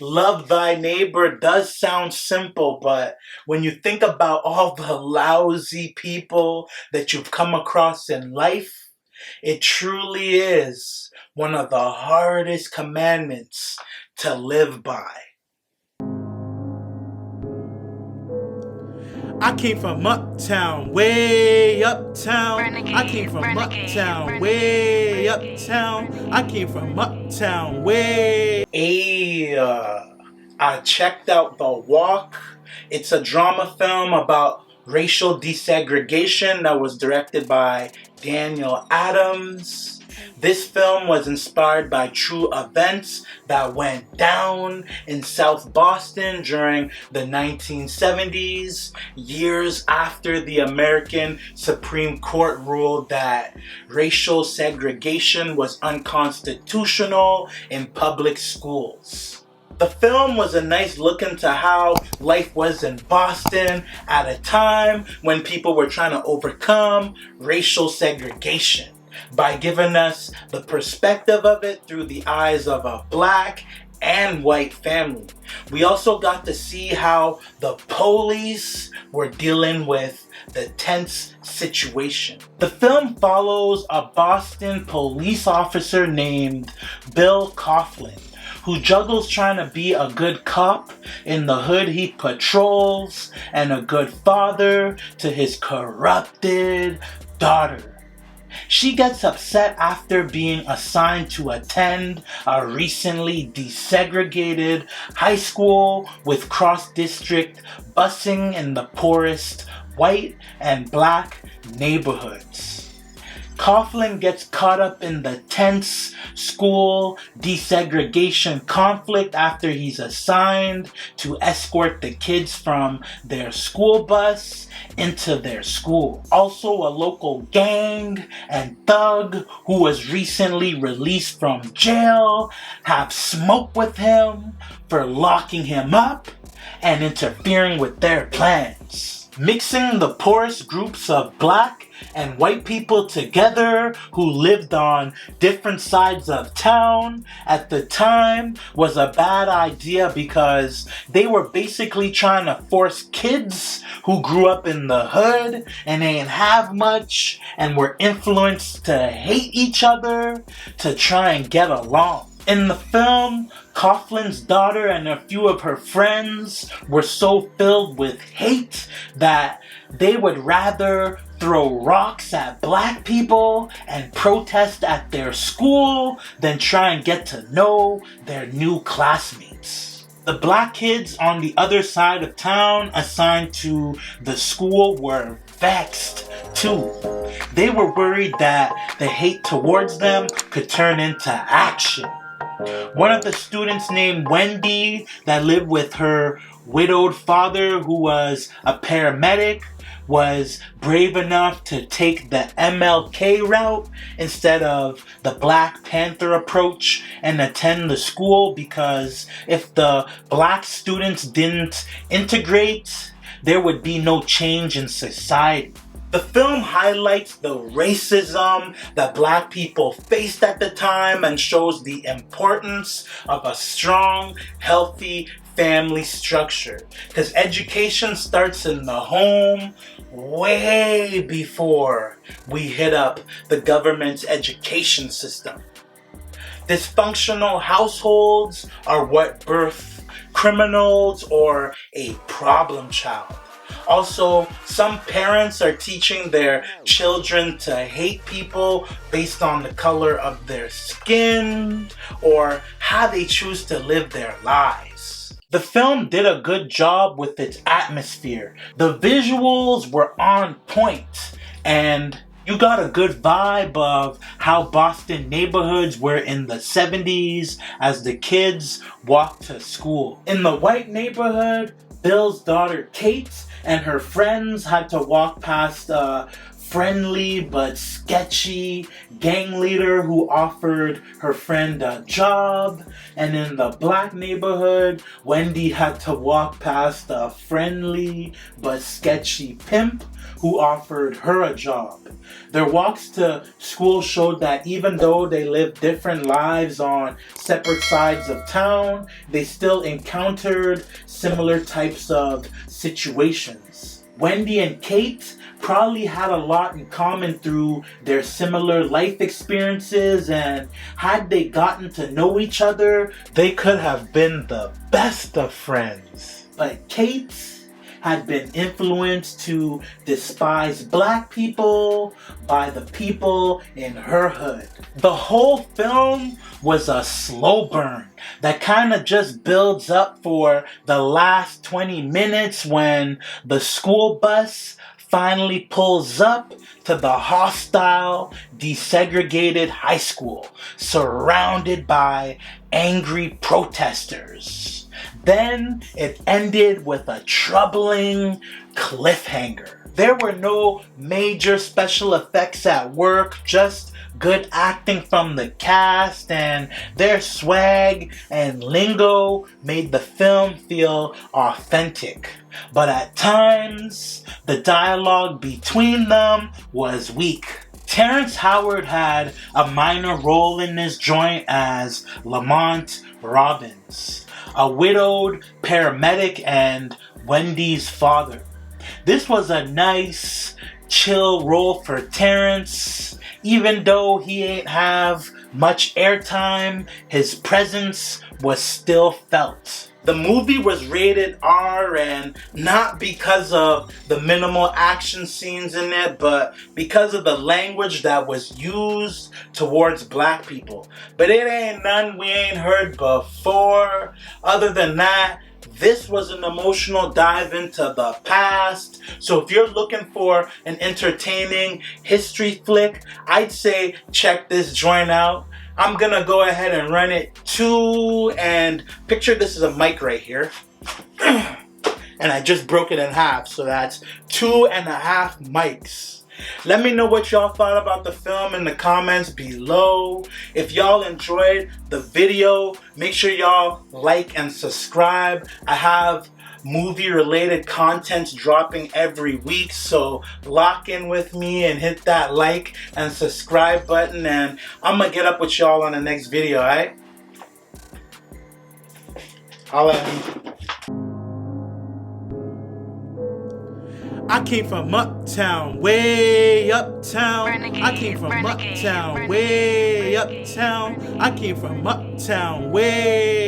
Love thy neighbor does sound simple, but when you think about all the lousy people that you've come across in life, it truly is one of the hardest commandments to live by. I came from uptown, way uptown. I came from uptown, way uptown. I came from uptown, way. Hey, I checked out The Walk. It's a drama film about racial desegregation that was directed by Daniel Adams. This film was inspired by true events that went down in South Boston during the 1970s, years after the American Supreme Court ruled that racial segregation was unconstitutional in public schools. The film was a nice look into how life was in Boston at a time when people were trying to overcome racial segregation by giving us the perspective of it through the eyes of a black and white family. We also got to see how the police were dealing with the tense situation. The film follows a Boston police officer named Bill Coughlin, who juggles trying to be a good cop in the hood he patrols and a good father to his corrupted daughter. She gets upset after being assigned to attend a recently desegregated high school with cross-district busing in the poorest white and black neighborhoods. Coughlin gets caught up in the tense school desegregation conflict after he's assigned to escort the kids from their school bus into their school. Also, a local gang and thug who was recently released from jail have smoke with him for locking him up and interfering with their plans. Mixing the poorest groups of black and white people together who lived on different sides of town at the time was a bad idea because they were basically trying to force kids who grew up in the hood and ain't have much and were influenced to hate each other to try and get along. In the film, Coughlin's daughter and a few of her friends were so filled with hate that they would rather throw rocks at black people and protest at their school than try and get to know their new classmates. The black kids on the other side of town assigned to the school were vexed too. They were worried that the hate towards them could turn into action. One of the students named Wendy that lived with her widowed father, who was a paramedic, was brave enough to take the MLK route instead of the Black Panther approach and attend the school, because if the black students didn't integrate, there would be no change in society. The film highlights the racism that black people faced at the time and shows the importance of a strong, healthy family structure. Because education starts in the home way before we hit up the government's education system. Dysfunctional households are what birth criminals or a problem child. Also, some parents are teaching their children to hate people based on the color of their skin or how they choose to live their lives. The film did a good job with its atmosphere. The visuals were on point, and you got a good vibe of how Boston neighborhoods were in the 70s as the kids walked to school. In the white neighborhood, Bill's daughter Kate and her friends had to walk past a friendly but sketchy gang leader who offered her friend a job. And in the black neighborhood, Wendy had to walk past a friendly but sketchy pimp who offered her a job. Their walks to school showed that even though they lived different lives on separate sides of town, they still encountered similar types of situations. Wendy and Kate probably had a lot in common through their similar life experiences, and had they gotten to know each other, they could have been the best of friends. But Kate had been influenced to despise black people by the people in her hood. The whole film was a slow burn that kind of just builds up for the last 20 minutes when the school bus finally pulls up to the hostile, desegregated high school, surrounded by angry protesters. Then it ended with a troubling cliffhanger. There were no major special effects at work, just good acting from the cast, and their swag and lingo made the film feel authentic. But at times, the dialogue between them was weak. Terrence Howard had a minor role in this joint as Lamont Robbins, a widowed paramedic and Wendy's father. This was a nice, chill role for Terrence. Even though he ain't have much airtime, his presence was still felt. The movie was rated R, and not because of the minimal action scenes in it, but because of the language that was used towards black people. But it ain't none we ain't heard before. Other than that, this was an emotional dive into the past. So if you're looking for an entertaining history flick, I'd say check this joint out. I'm gonna go ahead and run it too, and picture this is a mic right here. And I just broke it in half, so that's 2.5 mics. Let me know what y'all thought about the film in the comments below. If y'all enjoyed the video, make sure y'all like and subscribe. I have movie related content dropping every week, so lock in with me and hit that like and subscribe button, and I'm gonna get up with y'all on the next video, alright? Holla at me. I came from uptown, way uptown. I came from uptown, way uptown. I came from uptown, way